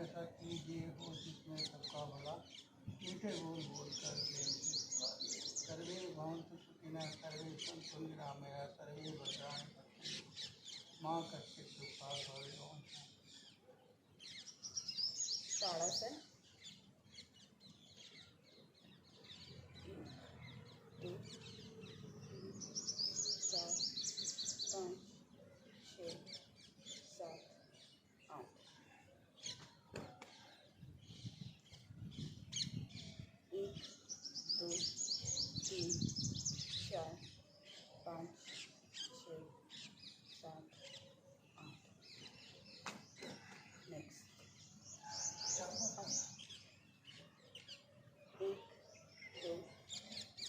ऐसा कीजिए हो जिसमें सबका भला, मीठे बोल बोल कर बेनती सर्वे भवन्तु सुखिनः, सर्वे सन्तु निरामया, सर्वे भद्राणि पश्यन्तु माँ कश्चित् दुःखात् भवेत्। ताड़ा से एक, तीन, चार, पाँच, छः, सात, आठ। एक, दो, तीन, चार, पाँच, छः, सात, आठ। नेक्स्ट एक, दो,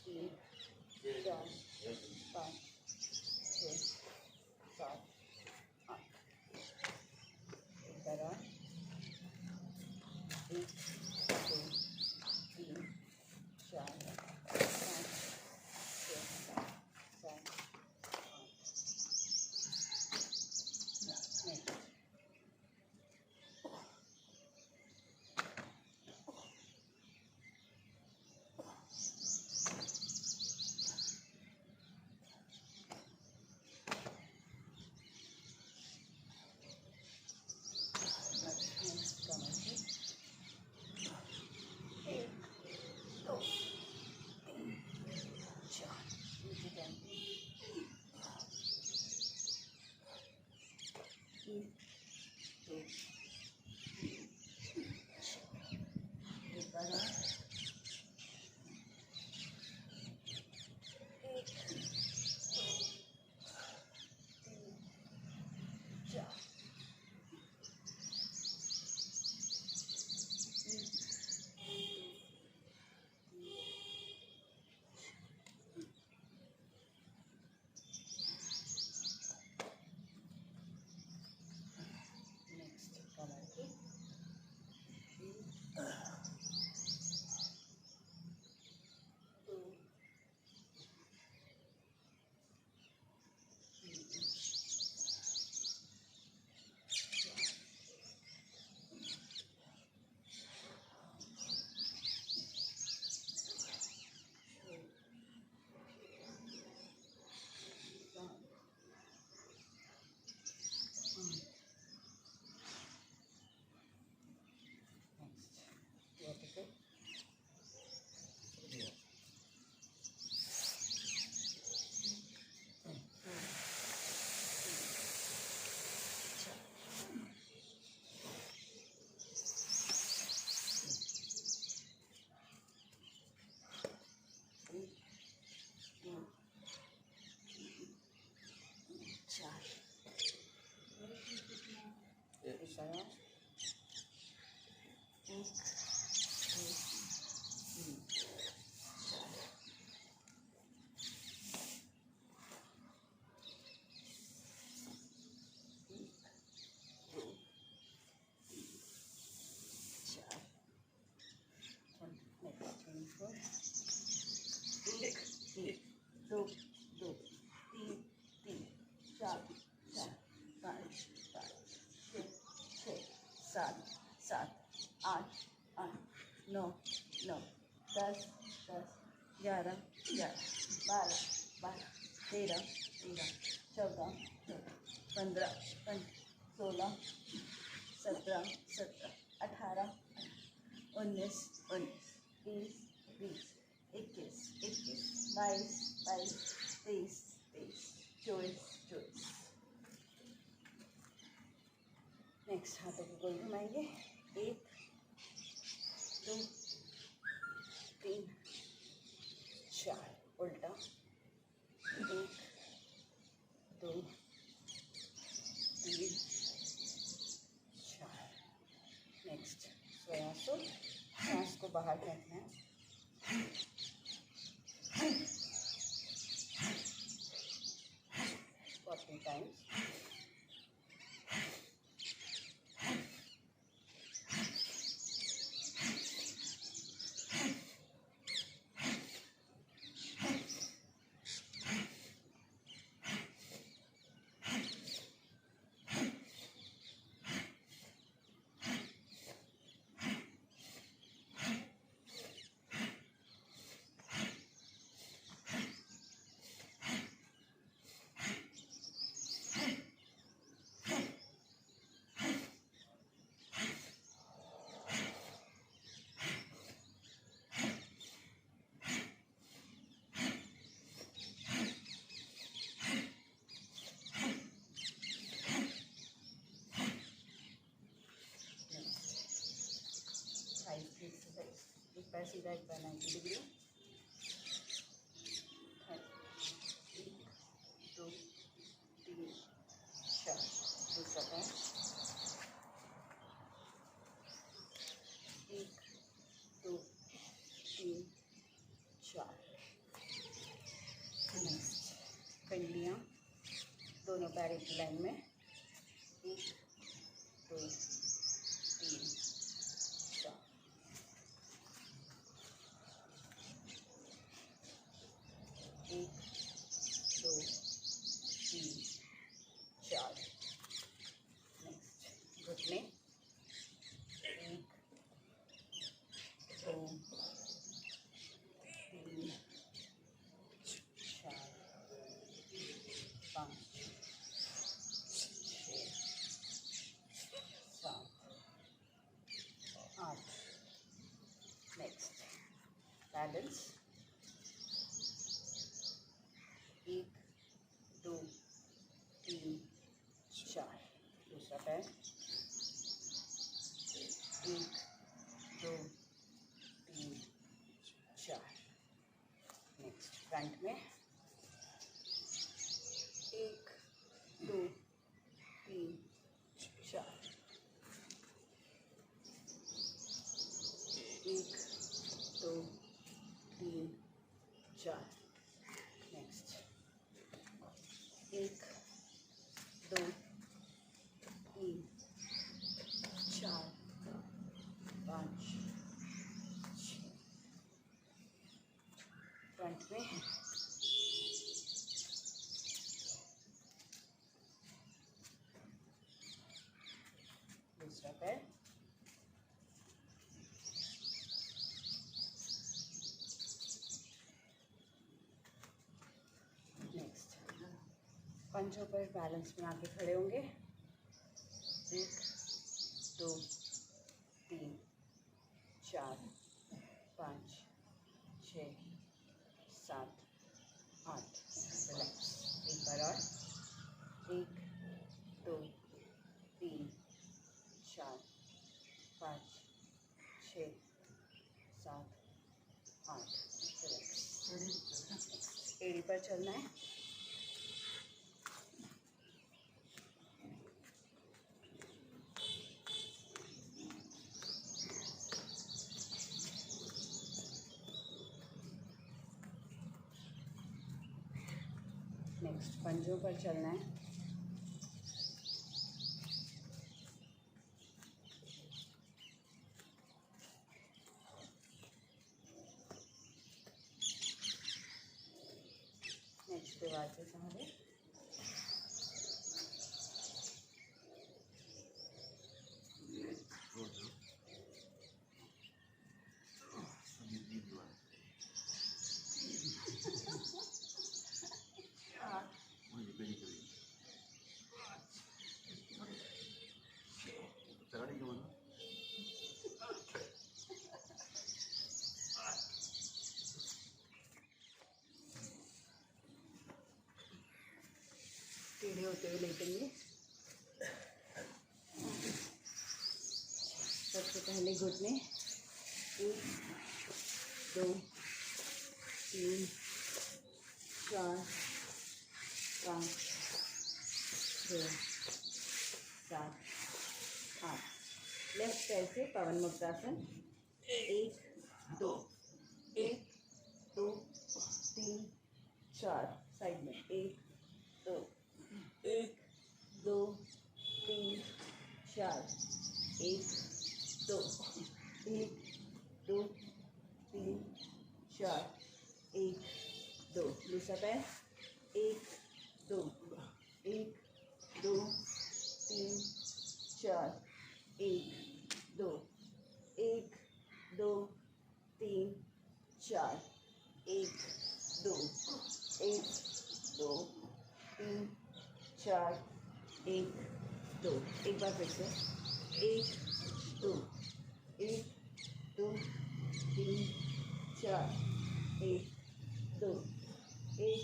तीन, चार, पाँच, छः, सात, आठ। इधर आ। एक, दो, तीन, चार, पाँच, छः, सात, आठ। नेक्स्ट कमर से एक, दो, तीन, चार, नीचे जाएंगे। एक, दो, एक बार और। एक, दो, तीन, चार, नेक्स्ट कमर की एक, दो, तीन, चार, छः, सात, आठ। नेक्स्ट वर्टिकल एक, दो, चार। इशारा एक, दो, तीन, चार, एक, दो, तीन, चार। नेक्स्ट 24। एक, दो, दो, तीन, तीन, चार, चार, पाँच, पाँच, छः, सात, सात, आठ, आठ, नौ, नौ, 10, 10, 11, 11, 12, 12, 13, 13, 14, 15, 15, 16, 17, 17, 18, 19, 19, 20, 20, 21, 21, 22, 22, 23, 23, 24, 24। नेक्स्ट हाथों को गोल घुमाएंगे। एक, दो, तीन, चार, उल्टा। एक, दो, तीन, चार। नेक्स्ट श्वासों, सांस को बाहर फेंकना है। 40 टाइम्स। एक्सरसाइज। एक पैर सीधा, एक पैर 90 डिग्री। 1 2 3 4। दूसरा पैर। 1 2 3 4। नेक्स्ट पिंडलियाँ, दोनों पैर एक ही लाइन में। 1 2 3 4। 1 2 3 4। नेक्स्ट घुटने। 1 2 3 4 5 6 7 8। Next balance. 1 2 3 4। दूसरा पैर। 1 2 3 4। नेक्स्ट फ्रंट में। 1 2 3 4। 1 2 3 4। नेक्स्ट 1 2 3 4 5 6। फ्रंट में। दूसरा पैर। नेक्स्ट पंजों पर बैलेंस में आके खड़े होंगे। 1 2 3 4 5 6 7 8। रिलैक्स। एक बार और। 1 2 3 4 5 6 7 8। रिलैक्स। एड़ी पर चलना है। नेक्स्ट पंजों पर चलना है। नेक्स्ट दीवार के सहारे। टेढ़े होते हुए लेटेंगे। सबसे पहले घुटने। 1 2 3 4 5 6 7 8। लेफ्ट पैर से पवन मुक्तासन। 1 2 1 2 3 4। साइड में। 1 2 1 2 3 4। 1 2 1 2 3 4। 1 2। दूसरा पैर। 1 2 1 2 3 4। 1 2 1 2 3 4। 1 2 1 2 3 4। 1 2। एक बार फिर से। 1 2 1 2 3 4। 1 2 1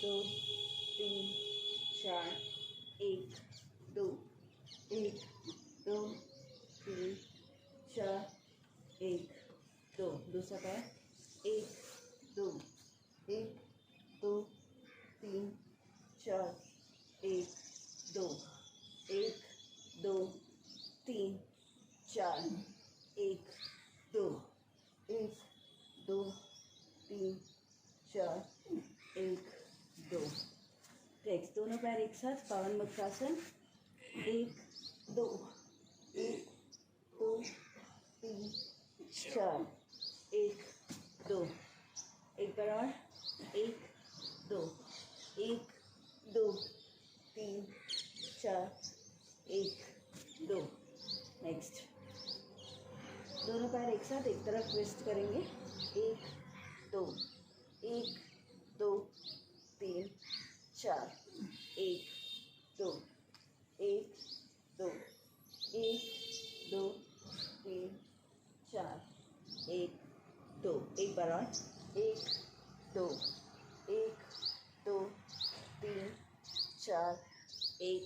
2 3 4। 1 2 1 2 3 4। 1 दूसरा पैर, 1 2 1 2 3 4 1 2 1 2 3 4 1 2 1 2 3 4 1 2। नेक्स्ट दोनों पैर एक साथ पवन मुद्रासन, 1 2 1 2 3 4 1 2। एक बार और, 1 2 1 2 3 4 1 2। नेक्स्ट दोनों पैर एक साथ एक तरफ ट्विस्ट करेंगे, 1 2 1 2 3 4 1 2 1 2 1 2 3 4 1 2। एक बार और, 1 2 1 2 3 4 1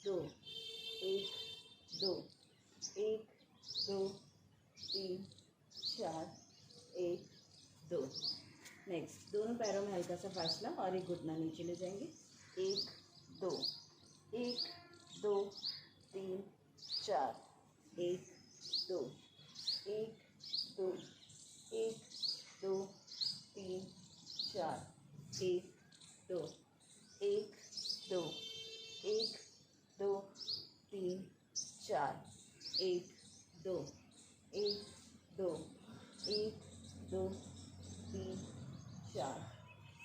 2 1 2 1 2 3 4 1 2। नेक्स्ट दोनों पैरों में हल्का सा फासला और एक घुटना नीचे ले जाएंगे, 1 2 1 2 3 4 1 2 1 2 1 2 3 4 1 2 1 2 1 2 3 4 1 2 1 2 1 2 3 4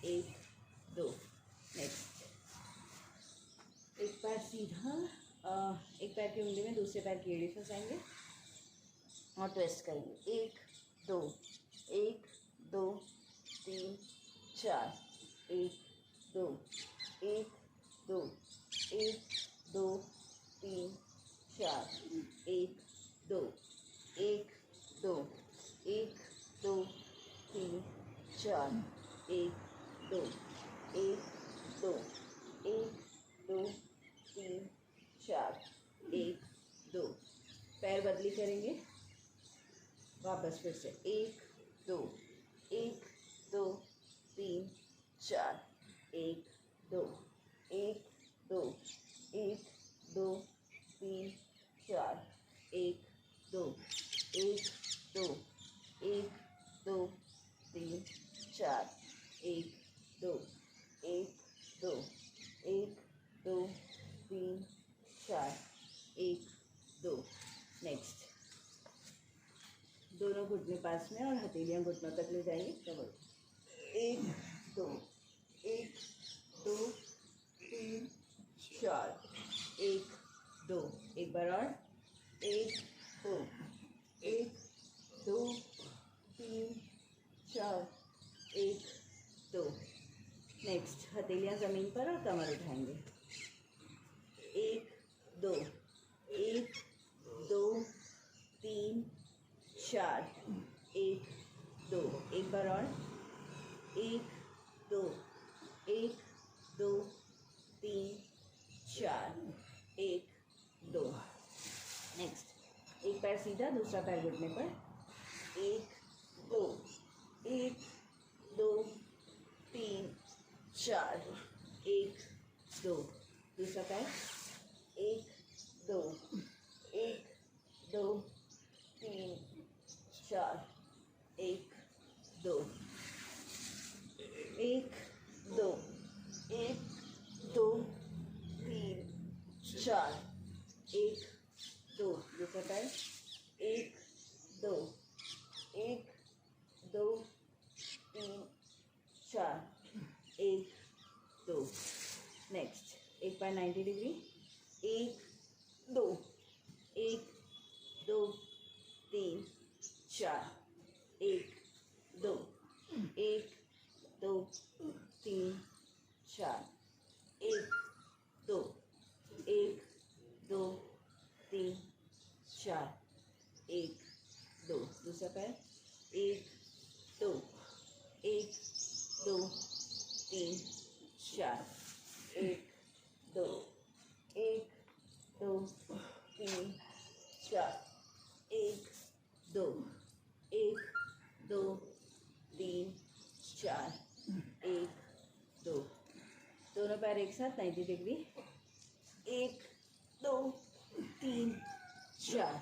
1 2। नेक्स्ट एक पैर सीधा, एक पैर की उंगली में दूसरे पैर की एड़ी फंसाएंगे और ट्विस्ट करेंगे, 1 2 1 2 3 4 1 2 1 2 1 2 3 4 1 2 1 2 1 2 3 4 1 2 1 2 1 2 3 4 1 2। पैर बदली करेंगे, वापस फिर से 1 2 1 2 3 4 1 2 1 2 1 2 3 4 1 2 1 2 1 2 3 4 1 2 1 2 1 2 3 4 1 2। नेक्स्ट दोनों घुटने पास में और हथेलियाँ घुटनों तक ले जाएंगे, डबल 1 2 1 2 3 4 1 2। एक बार और, 1 2 1 2 3 4 1 2। नेक्स्ट हथेलियाँ ज़मीन पर और कमर उठाएंगे, 1 2 1 2 3 4 1 2। एक बार और, 1 2 1 2 3 4 1 2। नेक्स्ट एक पैर सीधा, दूसरा पैर घुटने पर, 1 2 1 2 3 4 1 2। दूसरा पैर, 1 2 1 2 3 4 1 2 1 2 1 2 3 4 1 2। दूसरा पैर, 1 2 1 2 3 4 1 2। नेक्स्ट एक पैर 90 डिग्री, 1 2 1 2 3 4 1 2 1 2 3 4 1 2 1 2 3 4 1 2। दूसरा पैर, 1 2 1 2 3 4 1 2 1 2 3 4 1 2 1 2 साथ 90 डिग्री। 1 2 3 4,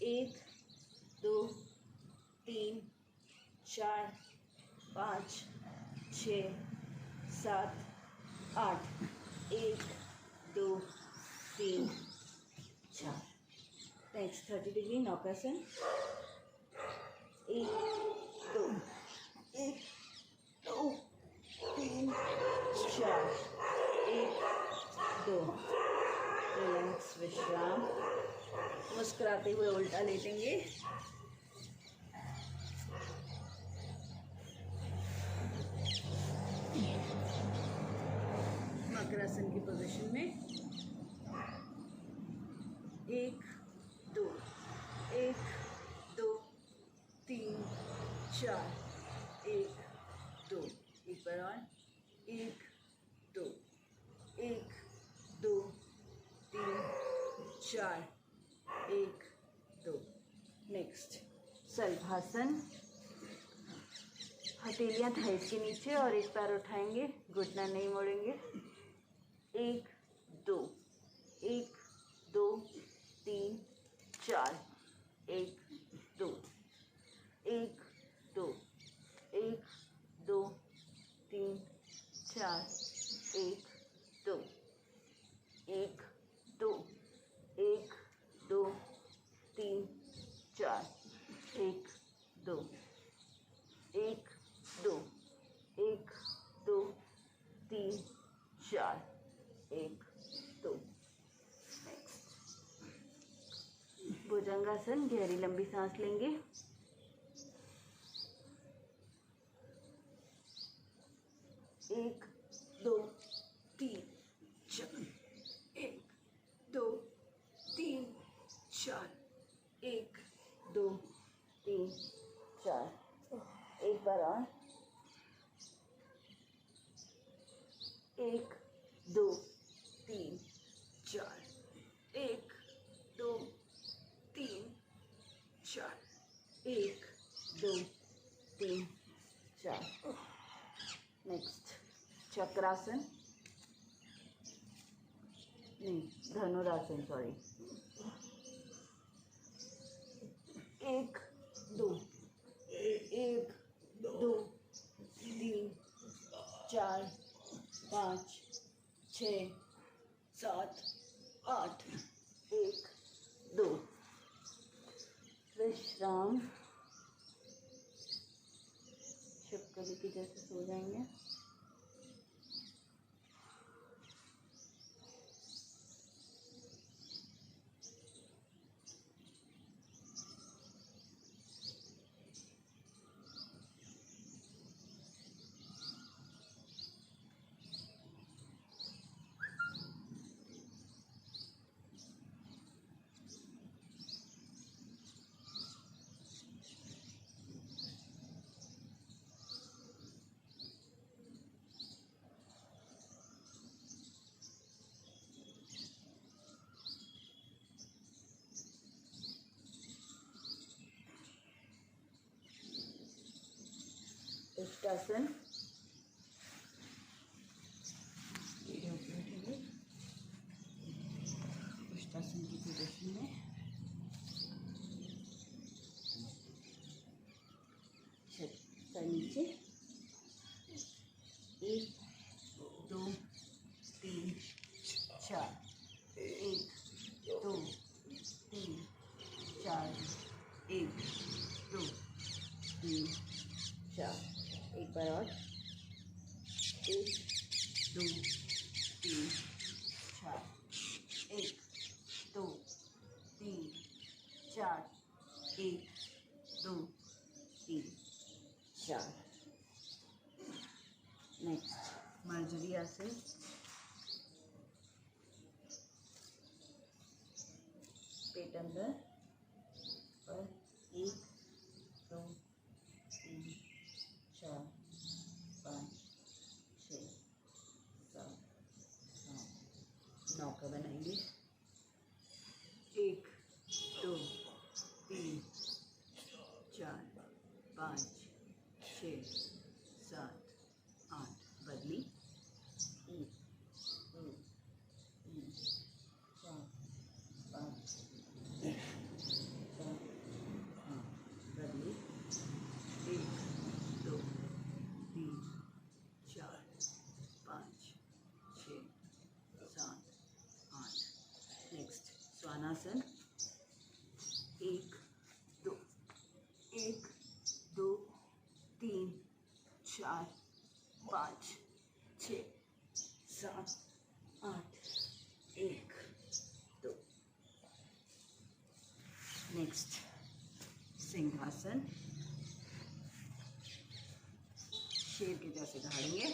1 2 3 4 5 6 7 8, 1 2 3 4। नेक्स्ट 30 डिग्री नौकासन। 1 2 1 2 3 4, 1 2। रिलैक्स, विश्राम। मुस्कुराते हुए उल्टा लेटेंगे। मकरासन की पोजीशन में। 1 2 1 2 3 4, 1 2। एक बार और। 1 2 1 2 3 4, 1 2। नेक्स्ट सल्भासन। हथेलियाँ थाइस के नीचे और एक पैर उठाएंगे, घुटना नहीं मोड़ेंगे। 1 2 1 2 3 4, 1 2 1 2 1 2 3 4, 1 2 1 2 1 2 3 4, 1 2 1 2 1 2 3 4, 1 2। भुजंगासन। गहरी लंबी सांस लेंगे। 1 2 3 4, 1 2 3 4, 1 2 3 4। एक बार और। 1 2 3 4, 1 2 3 4, 1 2 3 4। नेक्स्ट चक्रासन, नहीं धनुरासन, सॉरी। 1 2 1 2 3 4 5 6 7 8, 1 2। विश्राम। छिपकली की जैसे सो जाएंगे। उष्टासन। उष्टासन की पोजीशन में। सर नीचे। 1 2 3 4, 1 2 3 4, 1 2 3 4। एक बार और। 1 2 3 4, 1 2 3 4, 1 2 3 4। नेक्स्ट मर्जरी आसन। पेट अंदर और 1 2 3 4 5 6 7 8 9 का बनाएंगे। 1 2 3 4 5 6 7 8। बदली। 1 उत्थानासन। 1 2 1 2 3 4 5 6 7 8 1 2। नेक्स्ट सिंहासन। शेर के जैसे धाड़ेंगे।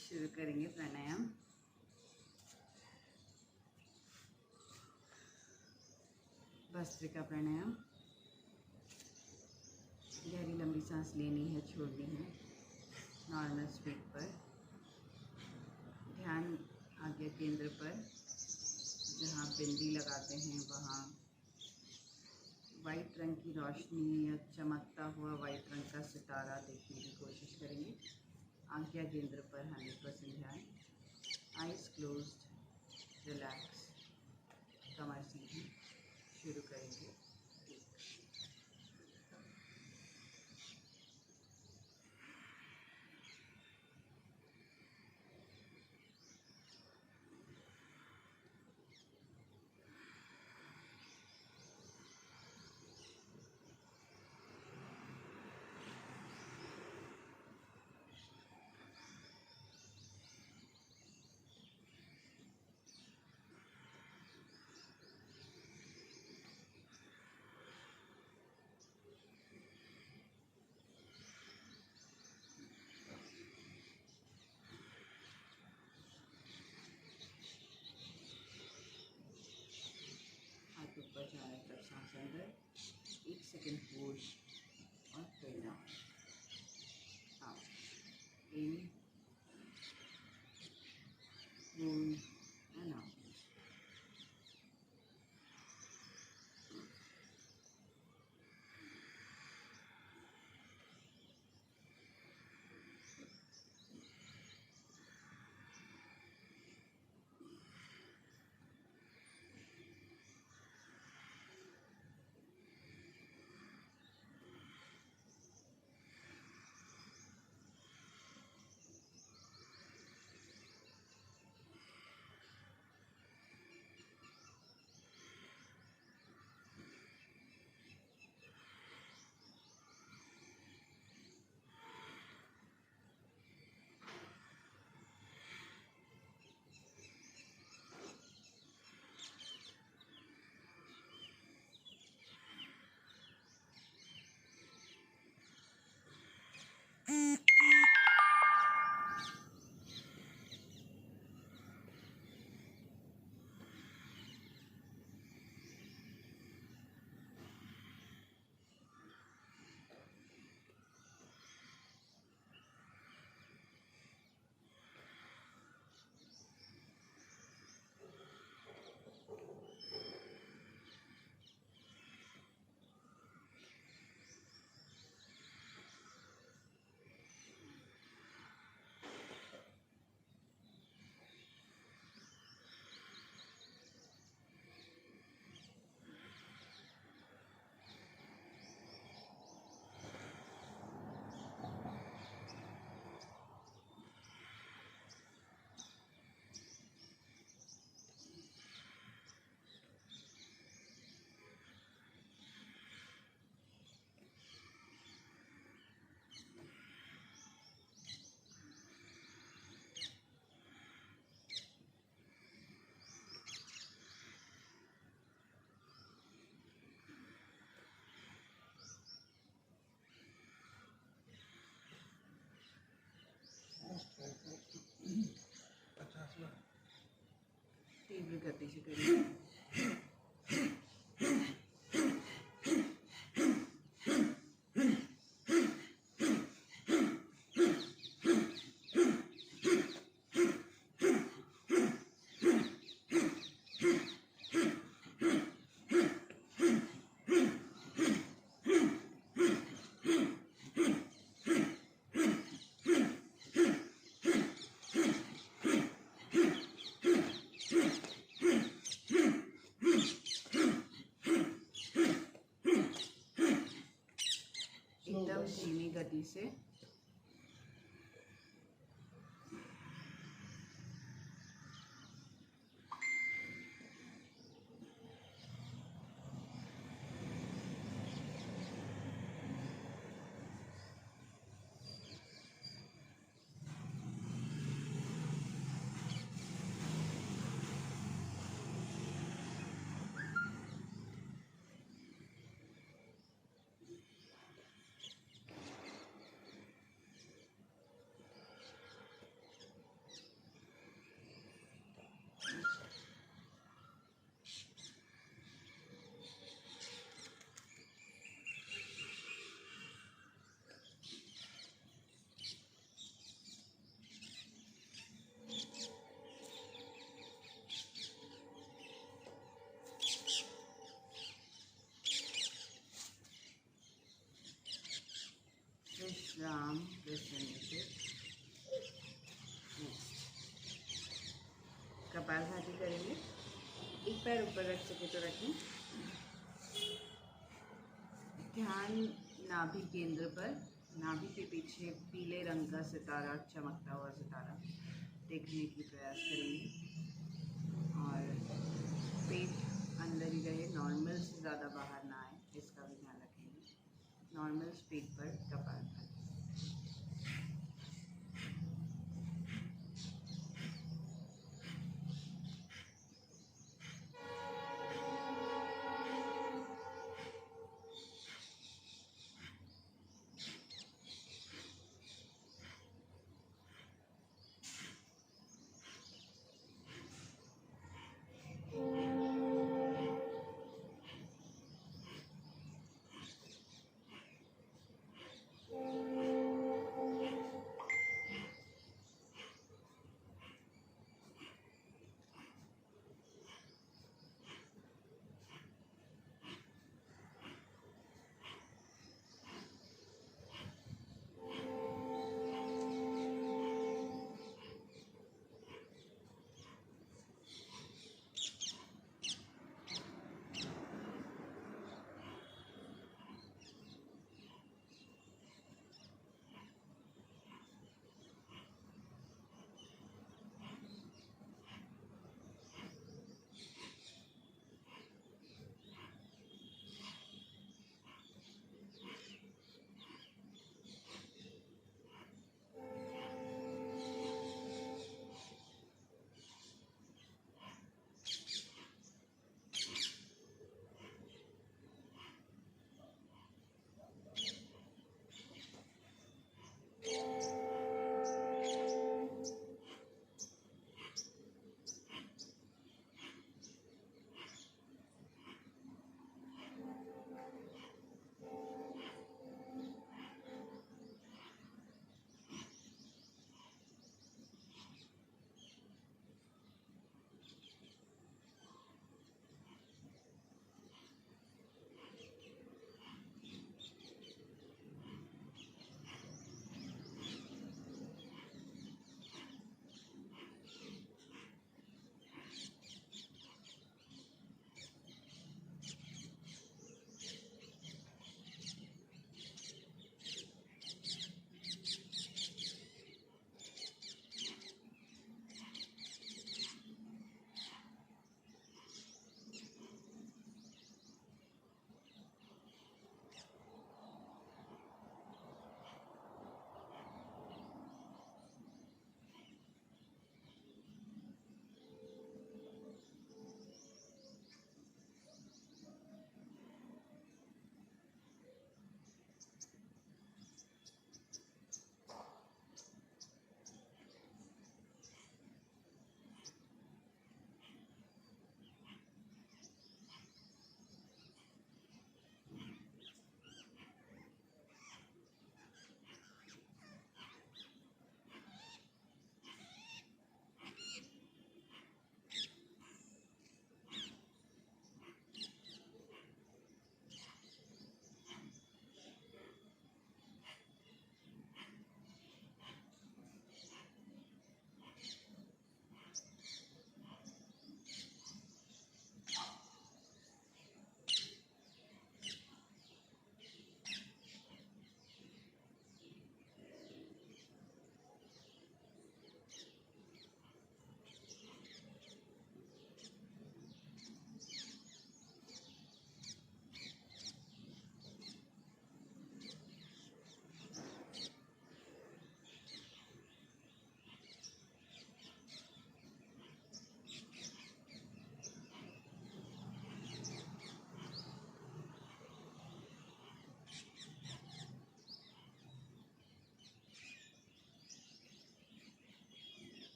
शुरू करेंगे प्राणायाम। भस्त्रिका प्राणायाम। गहरी लंबी सांस लेनी है, छोड़नी है नॉर्मल स्पीड पर। ध्यान आज्ञा केंद्र पर, जहाँ बिंदी लगाते हैं वहाँ वाइट रंग की रोशनी या चमकता हुआ वाइट रंग का सितारा देखने की कोशिश करेंगे। आज्ञा केंद्र पर 100% ध्यान। आइज क्लोज्ड, रिलैक्स, कमर सीधी। शुरू करेंगे। ऊपर जाने तक सांस अंदर, 1 सेकेंड होल्ड और फिर down, out, in, hold and out. तीव्र गति से करिए। गहराई से। विश्राम प्रसन्न। कपालभाति करेंगे। एक पैर ऊपर रख सके तो रखें। ध्यान नाभि केंद्र पर, नाभि के पीछे पीले रंग का सितारा, चमकता हुआ सितारा देखने की प्रयास करेंगे और पेट अंदर ही रहे, नॉर्मल से ज़्यादा बाहर ना आए, इसका भी ध्यान रखेंगे। नॉर्मल स्पीड पर कपालभाति।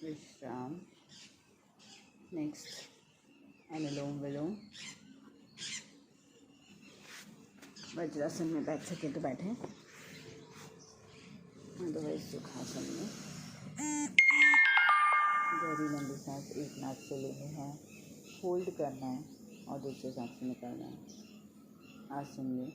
विश्राम। नेक्स्ट अनुलोम विलोम। वज्रासन में बैठ सके तो बैठें, अदरवाइज सुखासन में। गहरी लंबी सांस एक नाक से लेनी है, होल्ड करना है और दूसरे सांस से निकालना है। आसन में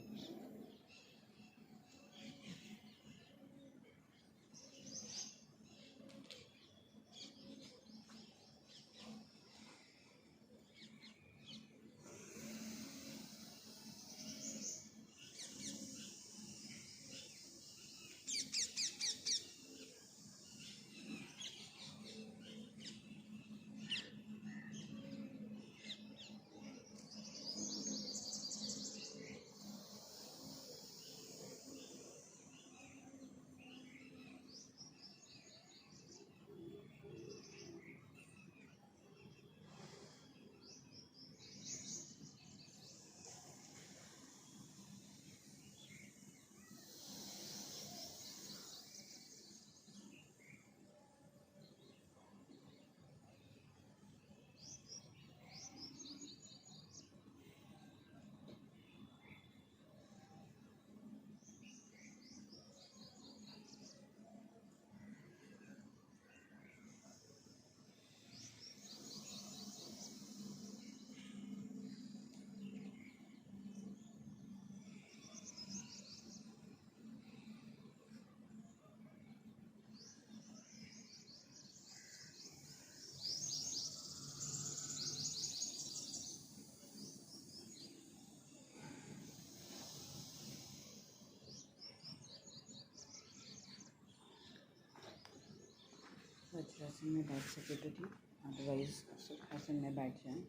वज्रासन में बैठ सके तो ठीक, अदरवाइज सुखासन में बैठ जाएं।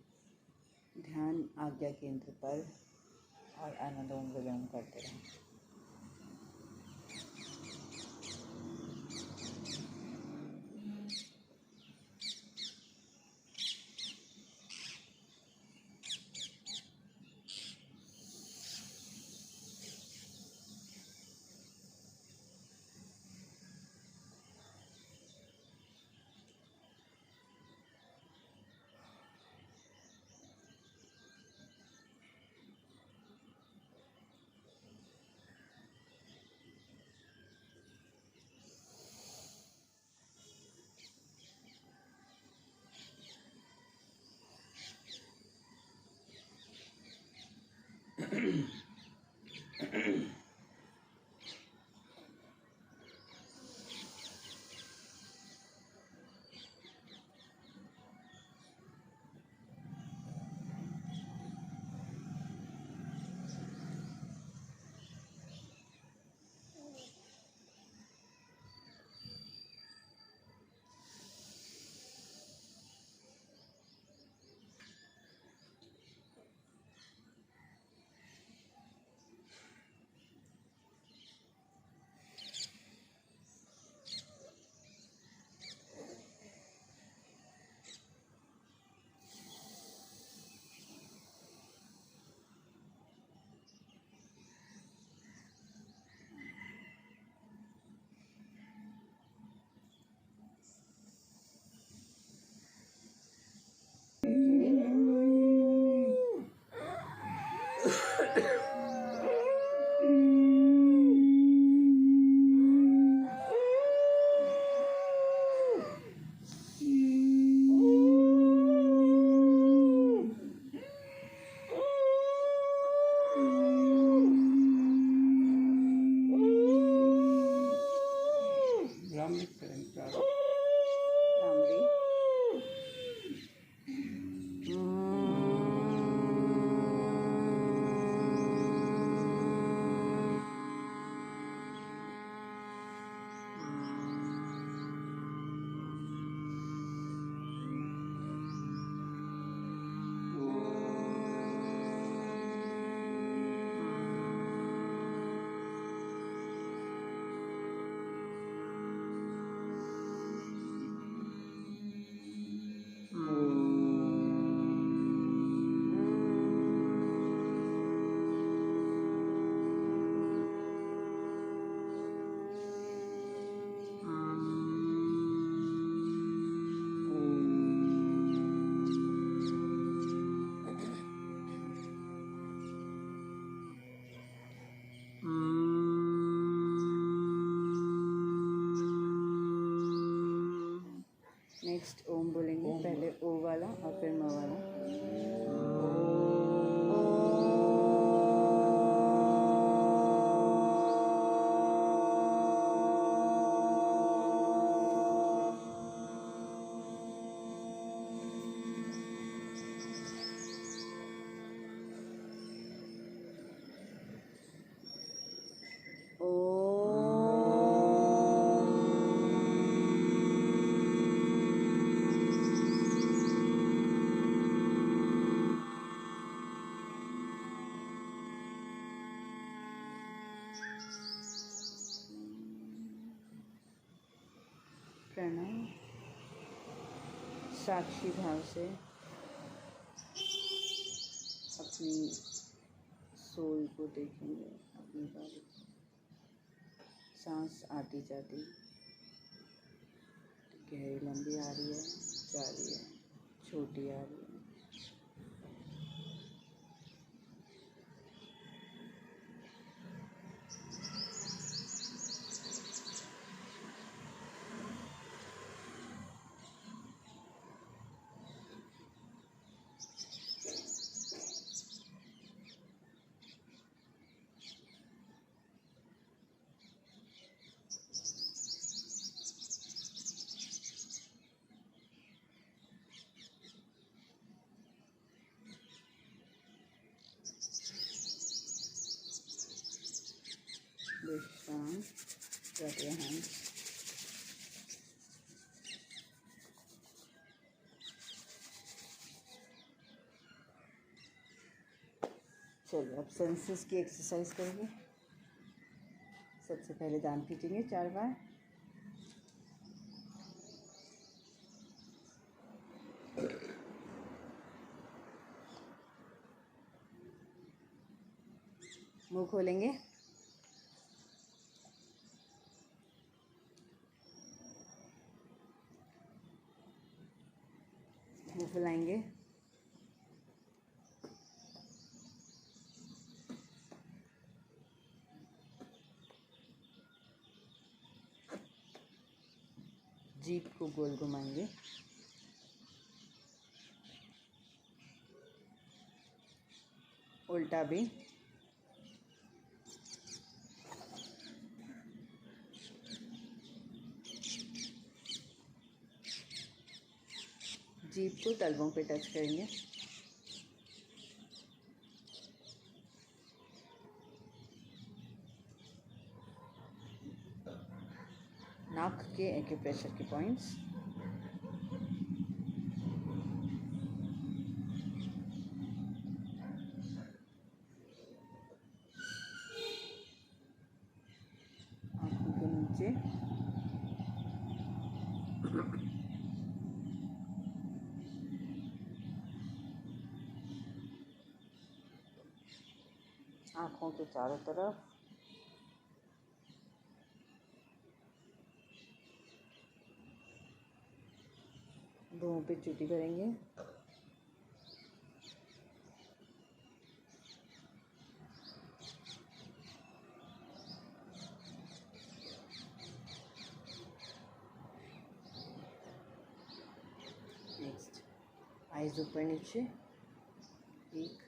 ध्यान आज्ञा केंद्र पर और अनुलोम विलोम करते रहें। नेक्स्ट ओम बोलेंगे, पहले ओ वाला और फिर म वाला। प्रणव साक्षी भाव से अपनी सोल को देखेंगे, अपनी बॉडी, सांस आती जाती गहरी लंबी आ रही है, जा रही है, छोटी आ रही है। विश्राम कर रहे हैं। चलिए अब सेंसेस की एक्सरसाइज करेंगे। सबसे पहले दान पीटेंगे 4 बार। मुंह खोलेंगे, मुंह फुलाएंगे, जीभ को गोल घुमाएंगे, उल्टा भी, जीभ को तलवों पे टच करेंगे, नाक के एक्यूप्रेशर के पॉइंट्स, आँखों के नीचे, आँखों के चारों तरफ, भौं पे चुटी करेंगे, नेक्स्ट आइज ऊपर नीचे, एक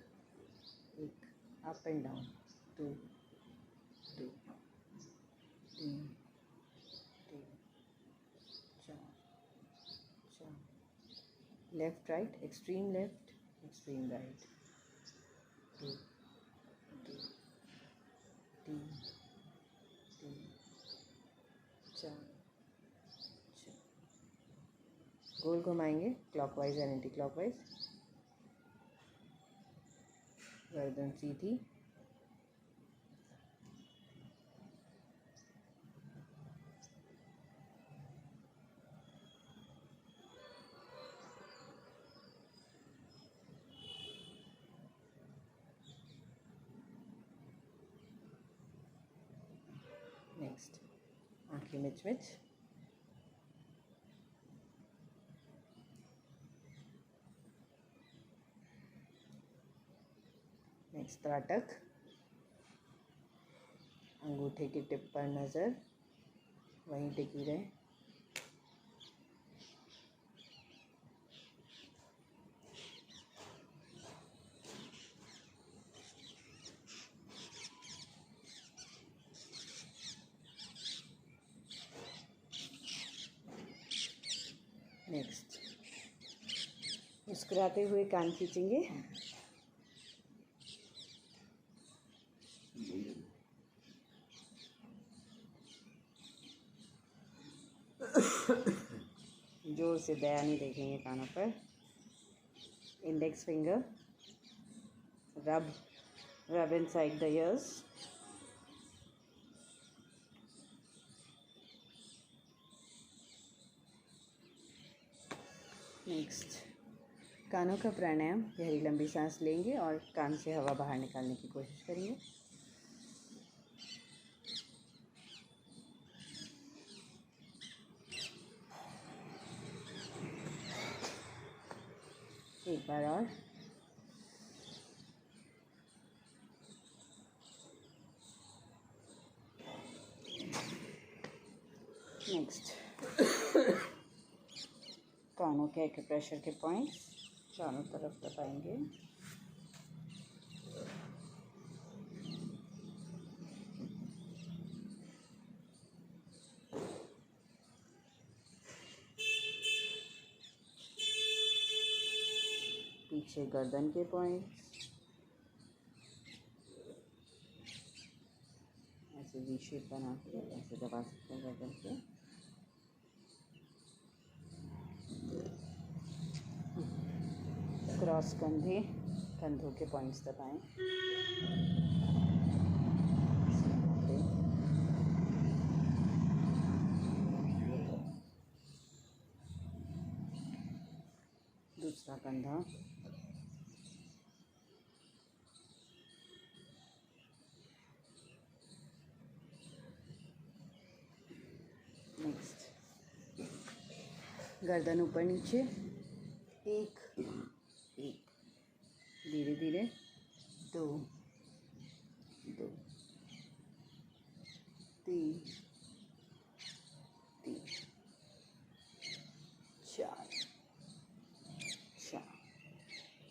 एक, up and down, 2 2 3 3 4 4, left right, extreme left, extreme right, 2 2 3 3 4 4, गोल घुमाएंगे क्लॉकवाइज एंड एंटी क्लॉकवाइज, गर्दन सीधी, नेक्स्ट आँखें मिच मिच, नेक्स्ट त्राटक, अंगूठे की टिप पर नज़र, वहीं टिकी रहे, नेक्स्ट, मुस्कुराते हुए कान खींचेंगे। जोर से दया नहीं देखेंगे कानों पर। इंडेक्स फिंगर रब इनसाइड द ईयर्स। नेक्स्ट, कानों का प्राणायाम। गहरी लंबी सांस लेंगे और कान से हवा बाहर निकालने की कोशिश करेंगे। एक बार और। नेक्स्ट, कानों के एक्यूप्रेशर के पॉइंट्स चारों तरफ बताएंगे। पीछे गर्दन के पॉइंट्स, ऐसे वी शेप बना के ऐसे दबा सकते हैं गर्दन पे। क्रॉस कंधे, कंधों के पॉइंट्स दबाएं। दूसरा कंधा, नेक्स्ट, गर्दन ऊपर नीचे, एक एक, धीरे धीरे, दो दो, तीन तीन, चार चार।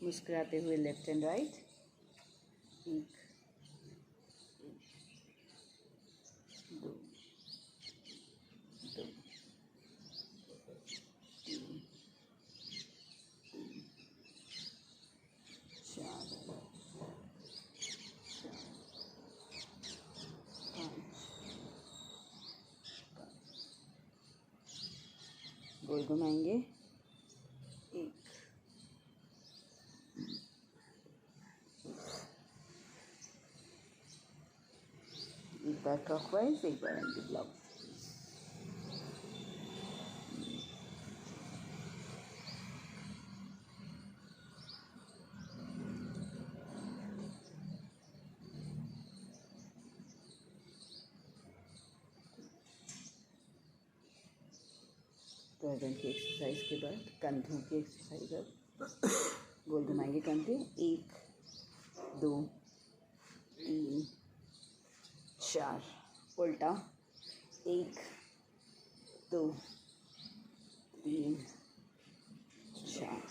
मुस्कुराते हुए लेफ्ट एंड राइट। एक दो दो, तीन चार गोल घुमाएंगे। एक बार क्लॉकवाइज, एक बार एंटी क्लॉक। गर्दन की एक्सरसाइज के बाद कंधों की एक्सरसाइज। अब गोल घुमाएंगे कंधे। एक दो तीन चार, उल्टा। एक दो तीन चार।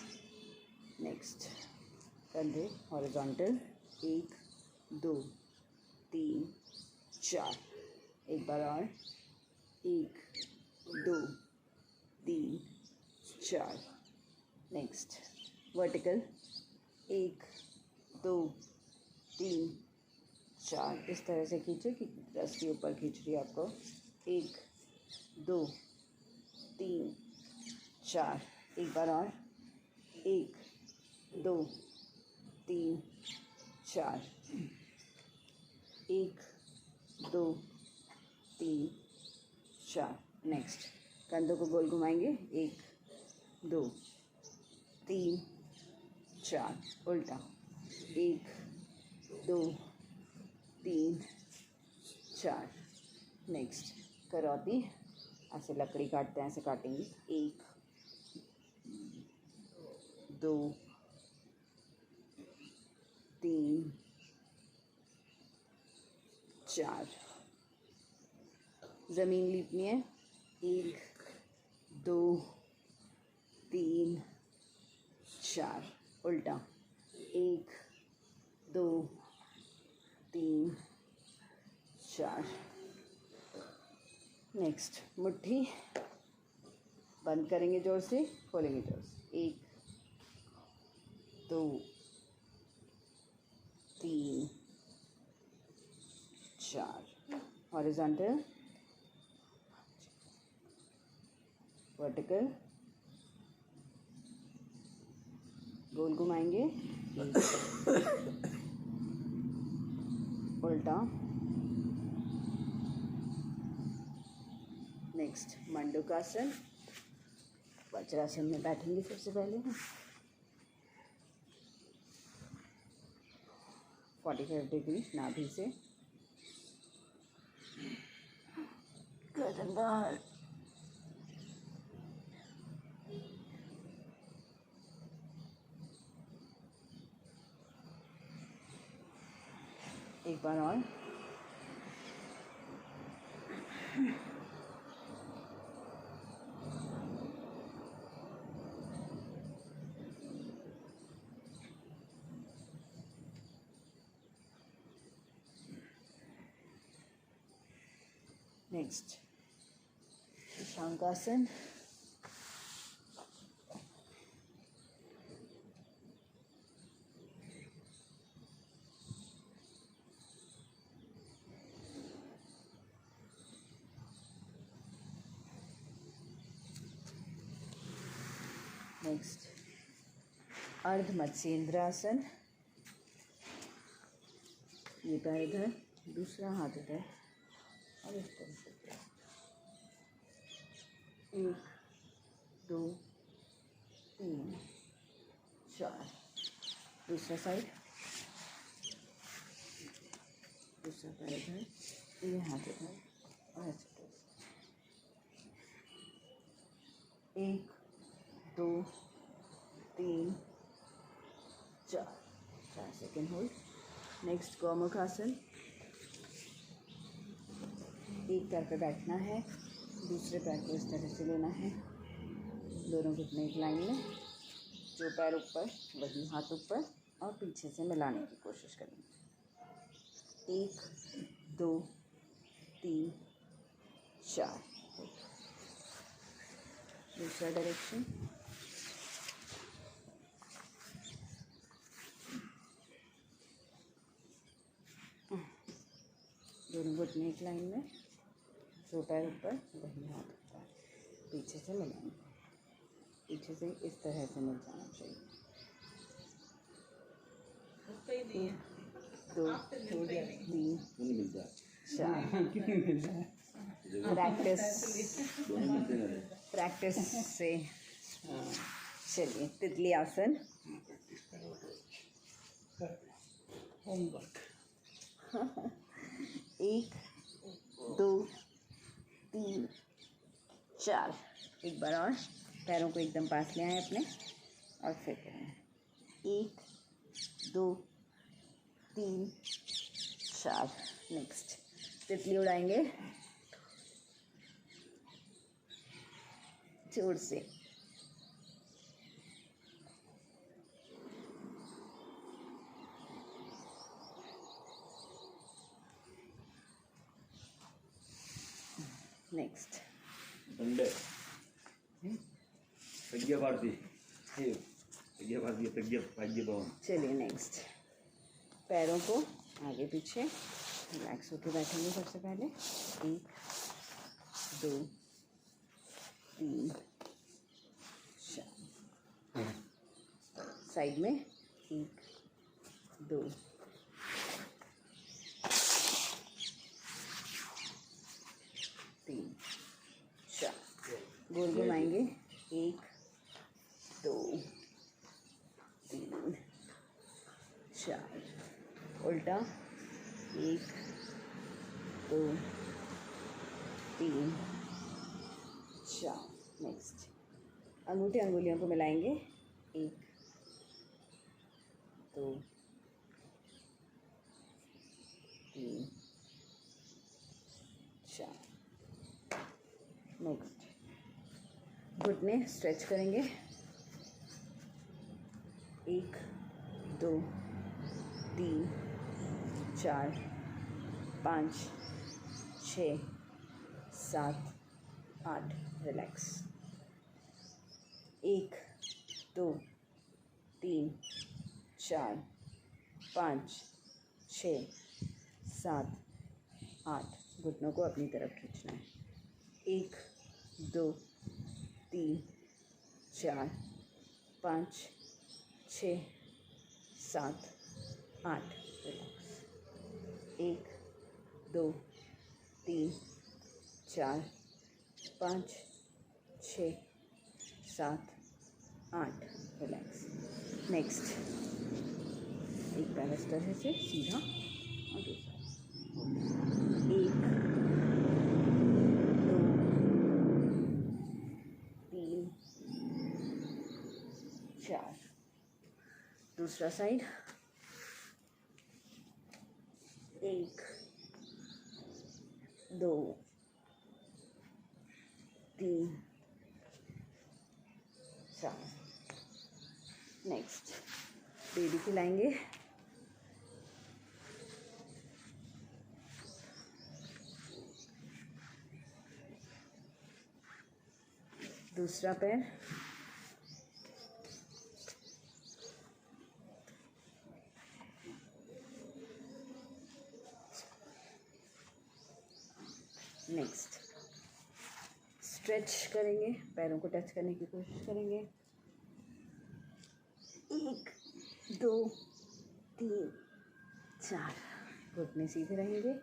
नेक्स्ट, कंधे हॉरिजॉन्टल। एक दो तीन चार, एक बार और। एक दो तीन चार। Next, vertical. एक दो तीन चार। इस तरह से खींचे कि रस्सी ऊपर खींच रही है आपको। एक दो तीन चार, एक बार और। एक दो तीन चार, एक दो तीन चार। नेक्स्ट, कंधों को गोल घुमाएंगे। एक दो तीन चार, उल्टा। एक दो तीन चार। नेक्स्ट, करौती। ऐसे लकड़ी काटते हैं, ऐसे काटेंगे। एक दो तीन चार। ज़मीन लीपनी है। एक दो तीन चार, उल्टा। एक दो तीन चार। नेक्स्ट, मुट्ठी। बंद करेंगे जोर से, खोलेंगे जोर से। 1 2 3 4। हॉरिजॉन्टल, वर्टिकल, गोल घुमाएंगे, उल्टा। नेक्स्ट मंडूकासन, वज्रासन में बैठेंगे सबसे पहले। 45 डिग्री नाभि से, गर्दन बाहर। एक बार और। नेक्स्ट शंकासन, नेक्स्ट अर्ध मत्स्येंद्रासन। ये पैर इधर, दूसरा हाथ इधर और इस तरह से। 1 2 3 4। दूसरा साइड, दूसरा पैर इधर, ये हाथ इधर और ऐसे। 1 2 3 4। 4 सेकेंड होल्ड। नेक्स्ट गौमुखासन। एक पैर पे बैठना है, दूसरे पैर को इस तरह से लेना है, दोनों घुटने एक लाइन में, जो पैर ऊपर वही हाथ ऊपर, और पीछे से मिलाने की कोशिश करेंगे। 1 2 3 4। दूसरा डायरेक्शन। दोनों घुटने एक लाइन में, जो पैर ऊपर वही हाथ ऊपर, पीछे से मिलाएंगे। पीछे से इस तरह से मिल जाना चाहिए। 1 2 3 4। प्रैक्टिस से। चलिए तितली आसन। होमवर्क। 1 2 3 4। एक बार और, पैरों को एकदम पास ले आए अपने और फिर करें। 1 2 3 4। नेक्स्ट तितली उड़ाएंगे जोर से। नेक्स्ट दंडे प्रज्ञा भारती, प्रज्ञा भारती, प्रज्ञा भवन। चलिए नेक्स्ट पैरों को आगे पीछे रिलैक्स होकर बैठेंगे सबसे पहले। 1 2 3 4। साइड में 1 2 3 4। गोल घुमाएंगे। 1 2 3 4। उल्टा। 1 2 3 4। नेक्स्ट अंगूठे अंगुलियों को मिलाएंगे। 1 2 3 4। नेक्स्ट घुटने स्ट्रेच करेंगे। 1 2 3 4 5 6 7 8। रिलैक्स। 1 2 3 4 5 6 7 8। घुटनों को अपनी तरफ खींचना है। 1 2 3 4 5 6 7 8। रिलैक्स। 1 2 3 4 5 6 7 8। रिलैक्स। नेक्स्ट, एक पैर इस तरह से सीधा और दूसरा। 1 2 3 4। दूसरा साइड। 1 2 3 4। नेक्स्ट, बेबी खिलाएंगे। दूसरा पैर। नेक्स्ट, स्ट्रेच करेंगे, पैरों को टच करने की कोशिश करेंगे। 1 2 3 4। घुटने सीधे रहेंगे।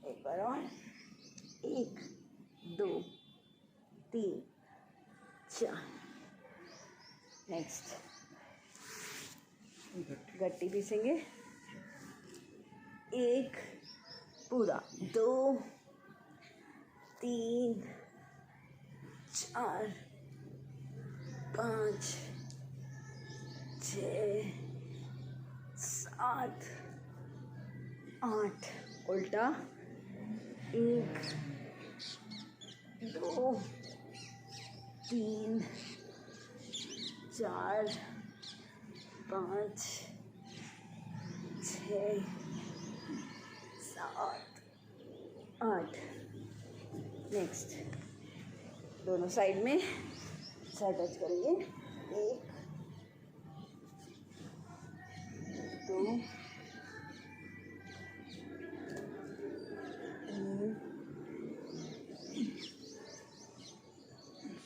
एक बार और। 1 2 3 4। नेक्स्ट, गट्टी पीसेंगे। 1 पूरा, 2 3 4 5 6 7 8। उल्टा। 1 2 3 4 5 6 7 8। नेक्स्ट, दोनों साइड में साइड टच करेंगे। 1 2 3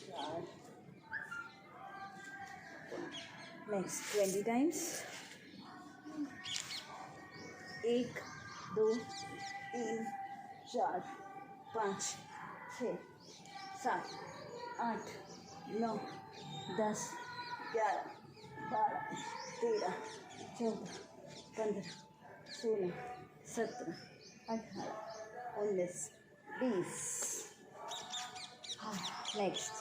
4। Next 20 times. 1 2 3 4 5 6 7 8 9 10 11 12 13 14 15 16 17 18 19 20। नेक्स्ट,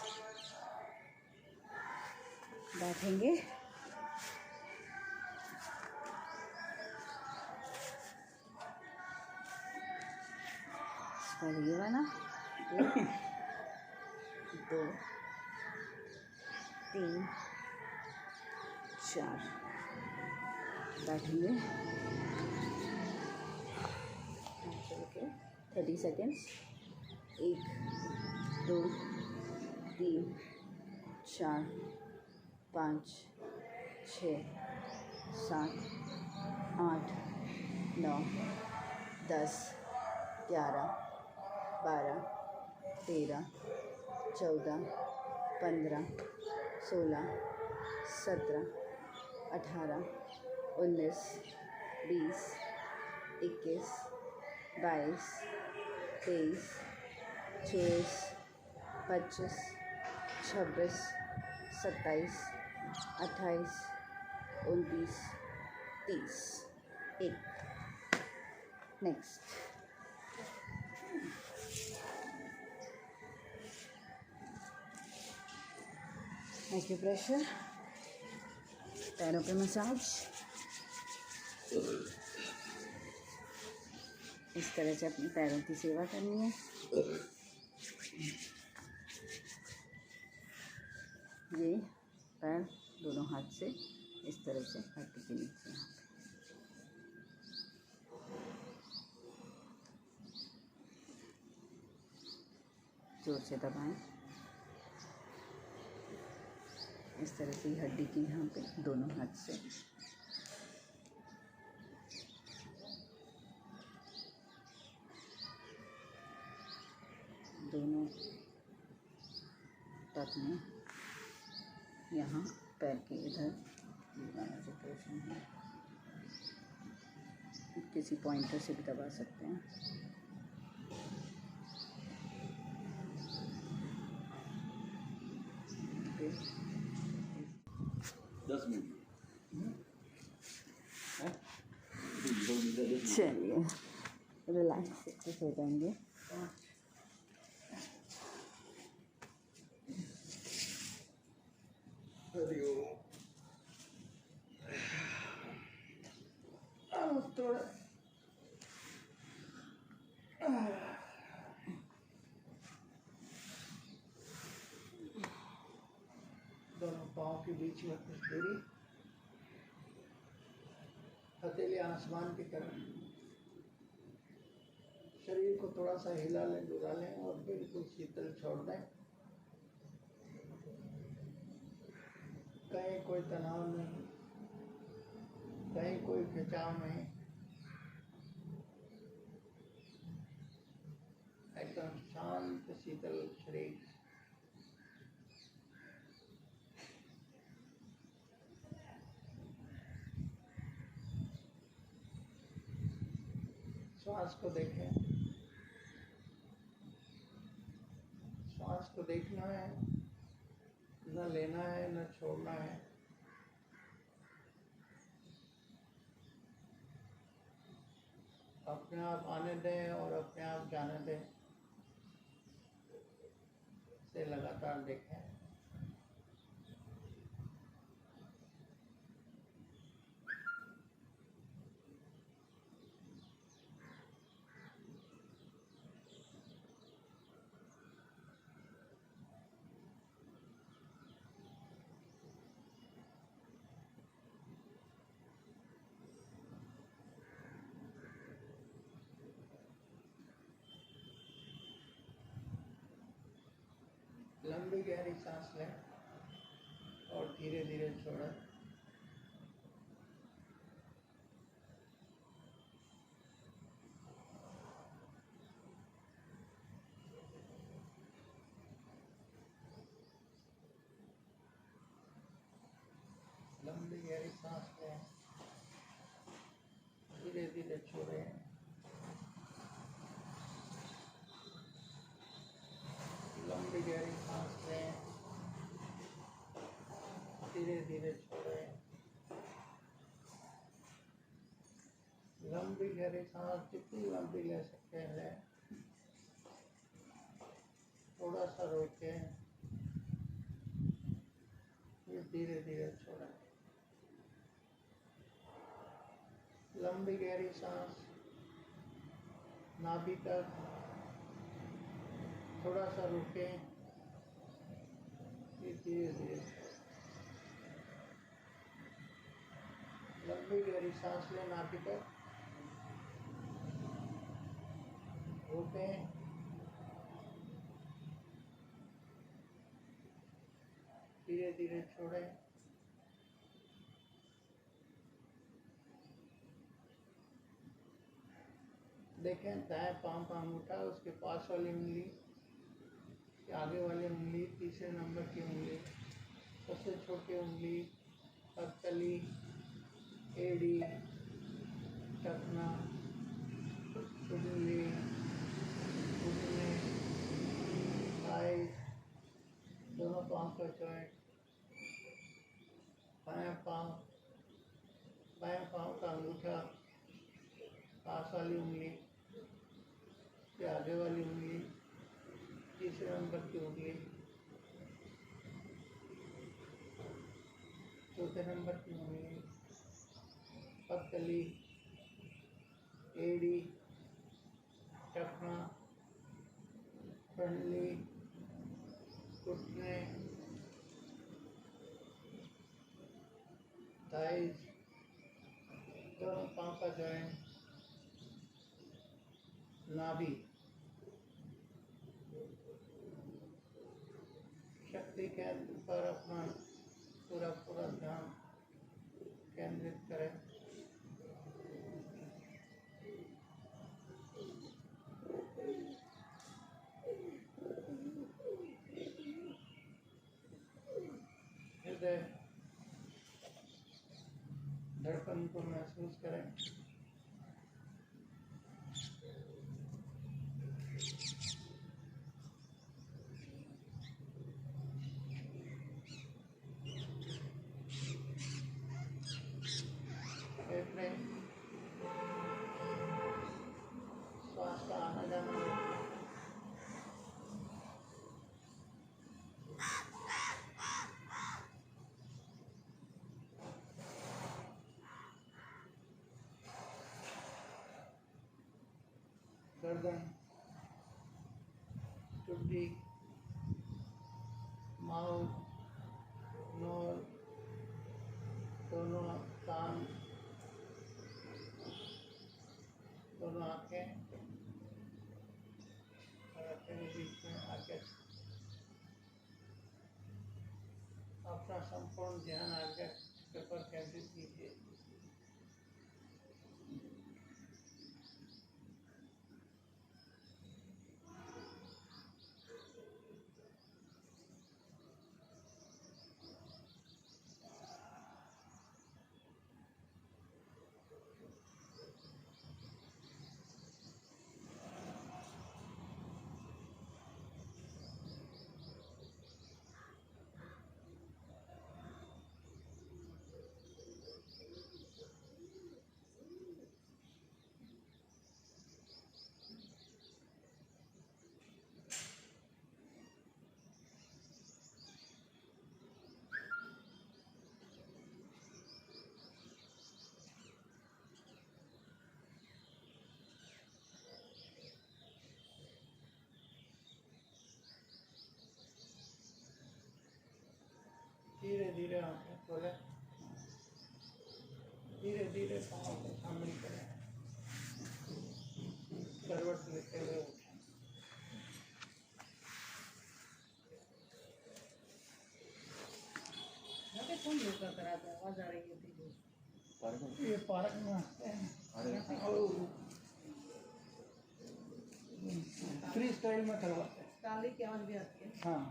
बैठेंगे। ये वाला 1 2 3 4। बैठेंगे। 30 सेकेंड्स। 1 2 3 4 5 6 7 8 9 10 11 12 13 14 15 16 17 18 19 20 21 22 23 24 25 26 27 28 29 30। 1। नेक्स्ट, एक्यूप्रेशर, पैरों पे मसाज। इस तरह से अपने पैरों की सेवा करनी है। ये पैर दोनों हाथ से इस तरह से हड्डी के नीचे, जोर से दबाएं। इस तरह से हड्डी की यहाँ पे दोनों हाथ से दोनों तक में यहाँ पैर के इधर वाला जो पोर्शन है किसी पॉइंटर से भी दबा सकते हैं। दस मिनट चलिए रिलैक्स से हो जाएंगे। थोड़ा दोनों पाँव के बीच में कुछ दूरी, हथेली आसमान की तरफ, शरीर को थोड़ा सा हिला लें डुला लें और बिल्कुल शीतल छोड़ दें। कहीं कोई तनाव नहीं, कहीं कोई खिंचाव नहीं, एकदम शांत शीतल शरीर। श्वास को देखें, श्वास को देखना है, न लेना है न छोड़ना है। अपने आप आने दें और अपने आप जाने दें, से लगातार देखें। लंबी गहरी सांस लें और धीरे धीरे छोड़ें। लंबी गहरी सांस लें, धीरे धीरे छोड़ें। लंबी गहरी सांस लें, धीरे धीरे छोड़ें। लंबी गहरी सांस जितनी लंबी ले सकते हैं, थोड़ा सा रोकें, फिर धीरे धीरे छोड़ें। लंबी गहरी सांस नाभि तक, थोड़ा सा रुकें, फिर धीरे धीरे। लंबी गहरी सांस लें नाभि तक, रुकें, धीरे धीरे छोड़ें। देखें दाएं पांव का अंगूठा, उसके पास वाली उंगली, आगे वाली उंगली, तीसरे नंबर की उंगली, सबसे छोटी उंगली, पतली, एड़ी, टखना, उंगली, घुटने, थाई, दोनों पांव का जॉइंट, बाएं पांव का अंगूठा, पास वाली उंगली, फिर आगे वाली उंगली, तीसरे नंबर की उंगली, चौथे नंबर की उंगली, पतली, एड़ी, टखना, पहली, घुटने, थाइस, दोनों पांव का जॉइंट, नाभि। शक्ति केंद्र पर अपना से धड़कन को महसूस करें। फेफड़े श्वास का आना जाना देखिए। गर्दन, टुड्डी, माउथ, नोज, दोनों कान, दोनों आँखें और आँखें के बीच में आगे अपना संपूर्ण ध्यान आगे पर केंद्रित कीजिए। धीरे धीरे आँखें खोलें, धीरे धीरे पाँव को शामिल करें, करवट लेते हुए उठें। कौन योगा कराता है? आवाज आ रही है। ये पार्क में आते हैं और फ्री स्टाइल में करवाते हैं। ताली की आवाज भी आती है। हाँ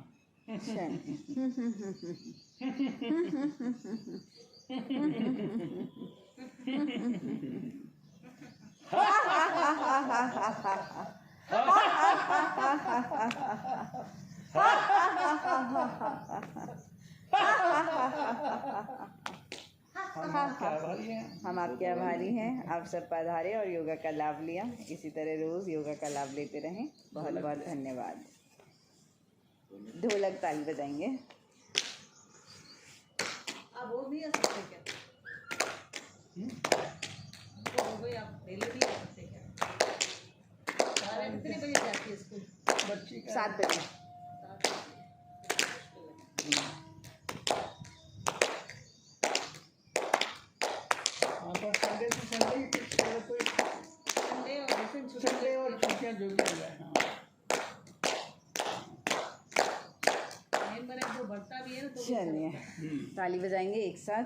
हम आपके आभारी हैं। आप सब पधारे और योगा का लाभ लिया। इसी तरह रोज़ योगा का लाभ लेते रहें। बहुत बहुत धन्यवाद। ढोलक ताली बजाएंगे। आप वो नहीं आ सकते क्या? तो हो गई, आप डेली नहीं आ सकते क्या? सारे कितने बजे जाती है स्कूल? बच्ची का 7 बजे। 7 बजे। हाँ तो संडे से संडे ही फिक्स करो तो संडे और वैसे छुट्टी संडे और छुट्टियाँ जो भी हो जाए। मेन बना जो बढ़ता भी है ना तो चलिए ताली बजाएंगे एक साथ।